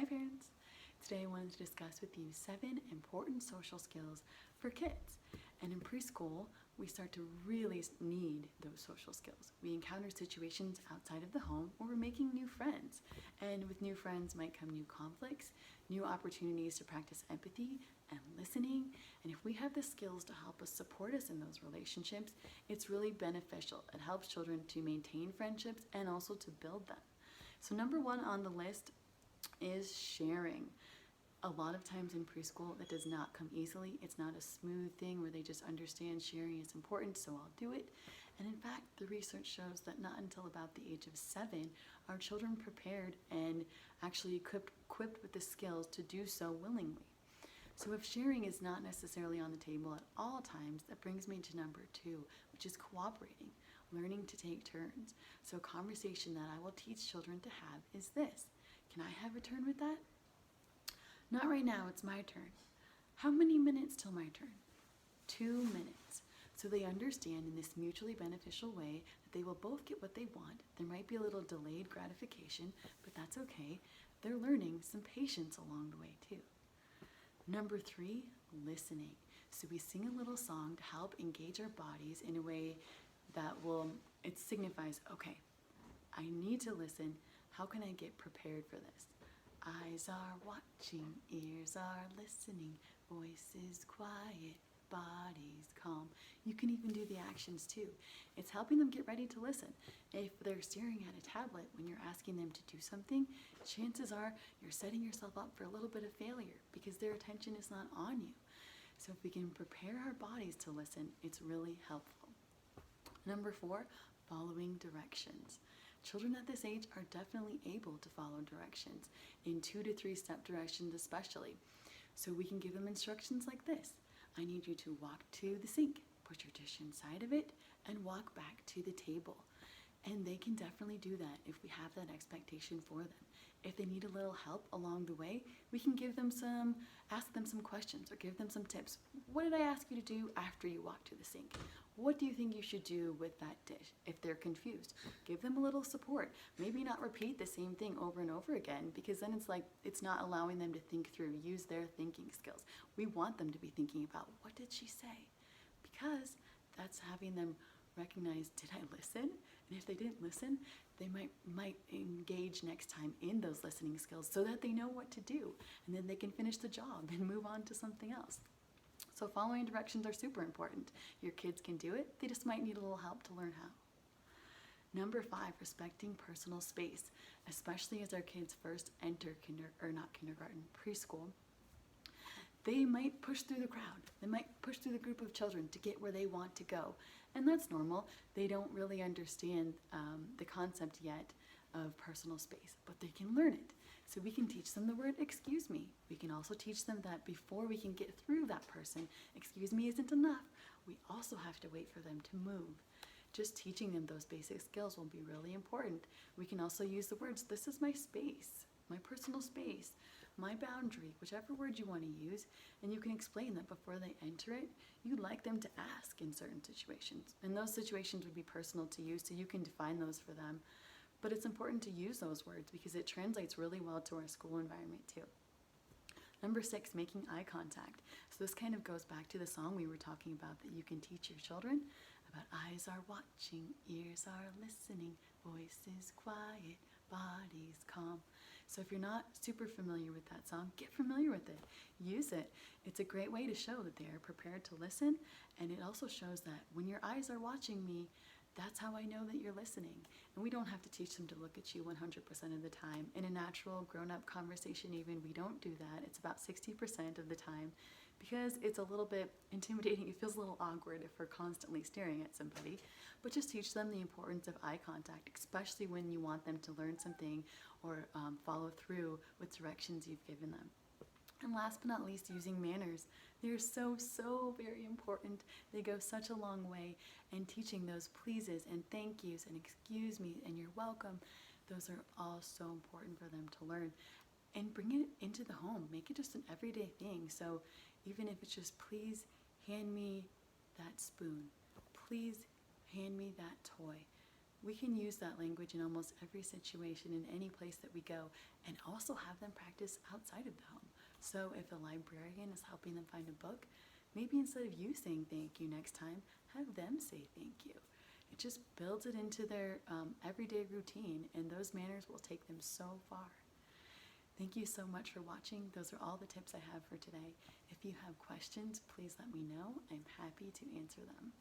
Hi parents! Today I wanted to discuss with you 7 important social skills for kids. And in preschool, we start to really need those social skills. We encounter situations outside of the home where we're making new friends. And with new friends might come new conflicts, new opportunities to practice empathy and listening. And if we have the skills to help us support us in those relationships, it's really beneficial. It helps children to maintain friendships and also to build them. So number 1 on the list is sharing. A lot of times in preschool that does not come easily. It's not a smooth thing where they just understand sharing is important, so I'll do it. And in fact, the research shows that not until about the age of 7 are children prepared and actually equipped with the skills to do so willingly. So if sharing is not necessarily on the table at all times, that brings me to number 2, which is cooperating, learning to take turns. So a conversation that I will teach children to have is this: can I have a turn with that? Not right now, it's my turn. How many minutes till my turn? 2 minutes. So they understand in this mutually beneficial way that they will both get what they want. There might be a little delayed gratification, but that's okay. They're learning some patience along the way too. Number 3, listening. So we sing a little song to help engage our bodies in a way that it signifies, okay, I need to listen. How can I get prepared for this? Eyes are watching, ears are listening, voices quiet, bodies calm. You can even do the actions too. It's helping them get ready to listen. If they're staring at a tablet when you're asking them to do something, chances are you're setting yourself up for a little bit of failure because their attention is not on you. So if we can prepare our bodies to listen, it's really helpful. Number 4, following directions. Children at this age are definitely able to follow directions, in 2 to 3 step directions especially. So we can give them instructions like this: I need you to walk to the sink, put your dish inside of it, and walk back to the table. And they can definitely do that if we have that expectation for them. If they need a little help along the way, we can ask them some questions or give them some tips. What did I ask you to do after you walk to the sink? What do you think you should do with that dish? If they're confused, give them a little support. Maybe not repeat the same thing over and over again, because then it's not allowing them to think through, use their thinking skills. We want them to be thinking about, what did she say? Because that's having them recognize, did I listen? And if they didn't listen, they might engage next time in those listening skills so that they know what to do, and then they can finish the job and move on to something else. So following directions are super important. Your kids can do it, they just might need a little help to learn how. Number 5, respecting personal space, especially as our kids first enter preschool. They might push through the crowd. They might push through the group of children to get where they want to go. And that's normal. They don't really understand the concept yet of personal space, but they can learn it. So we can teach them the word excuse me. We can also teach them that before we can get through that person, excuse me isn't enough. We also have to wait for them to move. Just teaching them those basic skills will be really important. We can also use the words, this is my space, my personal space, my boundary, whichever word you want to use, and you can explain that before they enter it, you'd like them to ask in certain situations. And those situations would be personal to you, so you can define those for them. But it's important to use those words because it translates really well to our school environment too. Number 6, making eye contact. So this kind of goes back to the song we were talking about that you can teach your children about. Eyes are watching, ears are listening, voices quiet, bodies calm. So if you're not super familiar with that song, get familiar with it. Use it. It's a great way to show that they are prepared to listen, and it also shows that when your eyes are watching me, that's how I know that you're listening. And we don't have to teach them to look at you 100% of the time. In a natural, grown-up conversation even, we don't do that. It's about 60% of the time because it's a little bit intimidating. It feels a little awkward if we're constantly staring at somebody. But just teach them the importance of eye contact, especially when you want them to learn something or follow through with directions you've given them. And last but not least, using manners. They're so, so very important. They go such a long way. And teaching those pleases and thank yous and excuse me and you're welcome, those are all so important for them to learn. And bring it into the home. Make it just an everyday thing. So even if it's just, please hand me that spoon. Please hand me that toy. We can use that language in almost every situation in any place that we go, and also have them practice outside of the home. So if the librarian is helping them find a book, maybe instead of you saying thank you next time, have them say thank you. It just builds it into their everyday routine, and those manners will take them so far. Thank you so much for watching. Those are all the tips I have for today. If you have questions, please let me know. I'm happy to answer them.